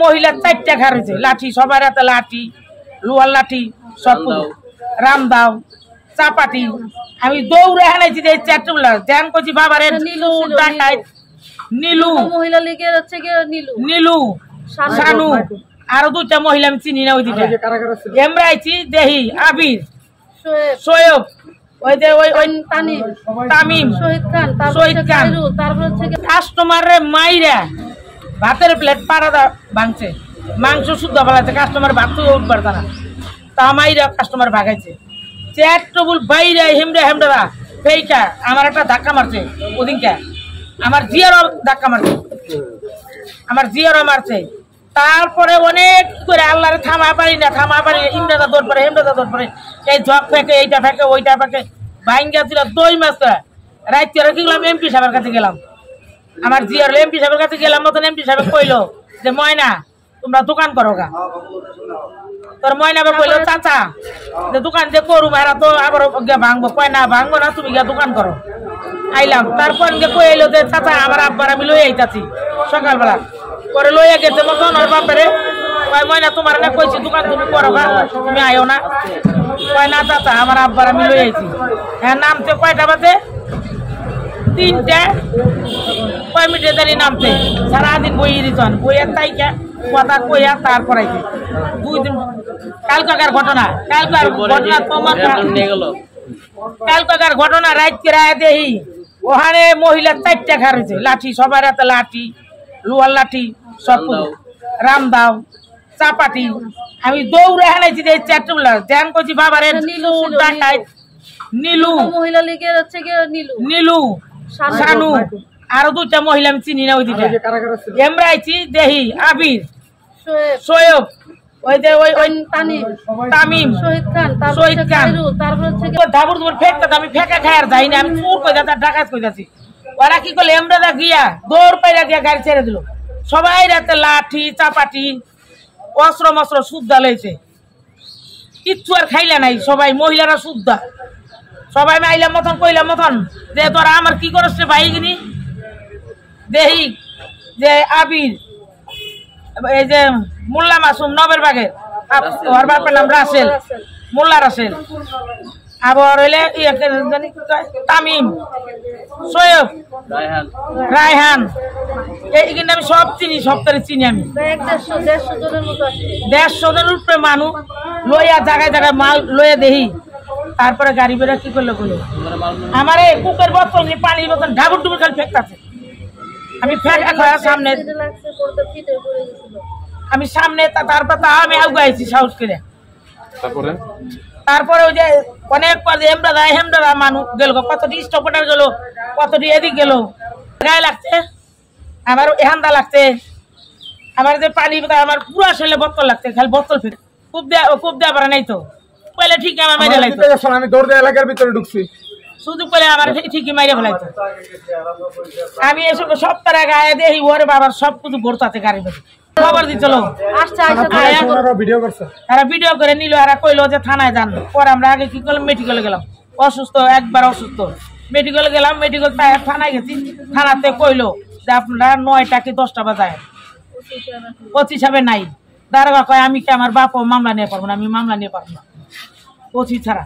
মহিলা 4টা ঘর হয়েছে লাঠি সবার হাতে লাঠি লোহার লাঠি সব রাম দাও চাপাটি আমি দৌড়ে হানাইছি যে 4টা বলা ধ্যান করছি বাবারে নীলু মহিলা লীগের হচ্ছে কি নীলু শানু আর 2টা মহিলা আমি চিনি না ওই দুইটা আমরা আইছি দেহি আবির সোয়েব ওই যে ওই তামিম শহীদ খান তারপর হচ্ছে কাস্টমারে মাইরা ভাতের প্লেট পাড়া ভাঙছে মাংস শুদ্ধ ফেলাচ্ছে কাস্টমার ভাত তো উঠবার না তা মাইরা কাস্টমার ভাগাইছে 4 টেবিল বাইরে হেমড়া ফেইকা আমার একটা ধাক্কা মারছে ওদিনকা আমার জিয়ারও ধাক্কা মারছে তারপরে অনেক করে আল্লাহরে থামা পারি না ইমরাদা দৌড় পরে হেমরাদা দৌড় পরে এই ঝক ফেঁকে এইটা ফেঁকে ওইটা ফেঁকে ভাইঙ্গা ছিল 2 মাস রাইতে কি গেলাম এমপি সাহেবের কাছে গেলাম আমার জিয়ার এমপি সাহেবের কাছে গেলাম মতন এমপি সাহেব কইলো যে ময়না তোমরা দোকান করো গা তোর ময়না কইলো চাচা যে দোকান যে করু এরা তো আবার ভাঙবো কয় না ভাঙবো না তুমি গিয়া দোকান করো আইলাম তারপর কইলো যে চাচা আমার আব্বার আমি লই আইতাছি সকালবেলা পরে লইয়া গেছে মতন ওর বাপরে কয় ময়না তোমার না কইছি দোকান তুমি করো গা তুমি আইও না কয় না চাচা আমার আব্বার আমি লই আইছি হ্যাঁ নামতে কয়টা বাজে 3টা কয় মিনিটে জানি নামতে সারাদিন বই দিতন বইয়ের তাইকা কথা কইয়া তারপর আইছে 2 দিন কালকার ঘটনা কালকার ঘটনা রাত করে দেহি ওখানে মহিলা 4টা ঘর হয়েছে লাঠি সবার হাতে লাঠি লোহার লাঠি সব রাম দাও চাপাটি আমি দৌড়ে হানাইছি যে 4টা বলা ধ্যান করছি বাবারে নীলু মহিলা লীগের হচ্ছে কি নীলু শানু আর 2টা মহিলা আমি চিনি না ওই দুইটা আমরা আইছি দেহি আবির সোয়েব ওই যে ওই তামিম শহীদ খান তারপর হচ্ছে ধাবুর ফেকটা আমি ফেঁকা খায়ার যাই না আমি চোর কই যাচ্ছি ডাকাত কই যাচ্ছি ওরা কি করলে আমরা গিয়া দৌড় পাইরা গিয়া গাড়ি ছেড়ে দিল সবাই রাতে লাঠি চাপাটি অস্ত্র মস্ত্র শুদ্ধা লইছে কিচ্ছু আর খাইলা নাই সবাই মহিলারা শুদ্ধা সবাই মাইলাম মতন কইলাম মতন যে তোরা আমার কি করছে ভাই কিনি দেহি যে আবির এই যে মোল্লা মাসুম নবের বাগের ওর বাপের নাম রাসেল মোল্লা রাসেল আবার হইলে তামিম সোয়েব রায়হান এইখানে আমি সব চিনি সপ্তাহে চিনি আমি 150 জনের উপরে মানুষ লইয়া জায়গায় মাল লইয়া দেহি তারপরে গাড়ি বেড়া কি করলো বলো আমার এই কুকের বোতল নিয়ে পানির বোতল ঢাবুর ডুবুর খালি ফেকতাছে আমি ফেকা খাওয়া সামনে আমি সামনে তারপর আমি আগাইছি সাহস করে তারপরে ওই যে অনেক হেমদাদা মানুষ গেল কতটি স্টপটার গেল কতটি এদিক গেল গায়ে লাগছে আমার এহান্দা লাগছে আমার যে পানি আমার পুরো শরীরে বোতল লাগছে খালি বোতল ফেলে খুব দেওয়া পারে নাই তো পয়লা ঠিক আমার মাইরে লাগতো আমি দৌড় দিয়ে এলাকার ভিতরে ঢুকছি শুধু পরে আমার ঠিকই মাইরে ফেলাইতো আমি এসব সপ্তাহে গায়ে দেখি ওরে বাবার সব কিছু ভরতাতে গাড়ি খবর দিছিল ভিডিও করে নিল এরা কইলো যে থানায় যান পরে আমরা আগে কি করলাম মেডিকেলে গেলাম একবার অসুস্থ মেডিকেলে গেলাম মেডিকেল থানায় গেছি থানাতে কইলো যে আপনারা 9টা কি 10টা বাজায় 25 হবে নাই দারোগা কয় আমি কি আমার বাপ মামলা নিয়ে পারবো না আমি মামলা নিয়ে পারবো না 25 ছাড়া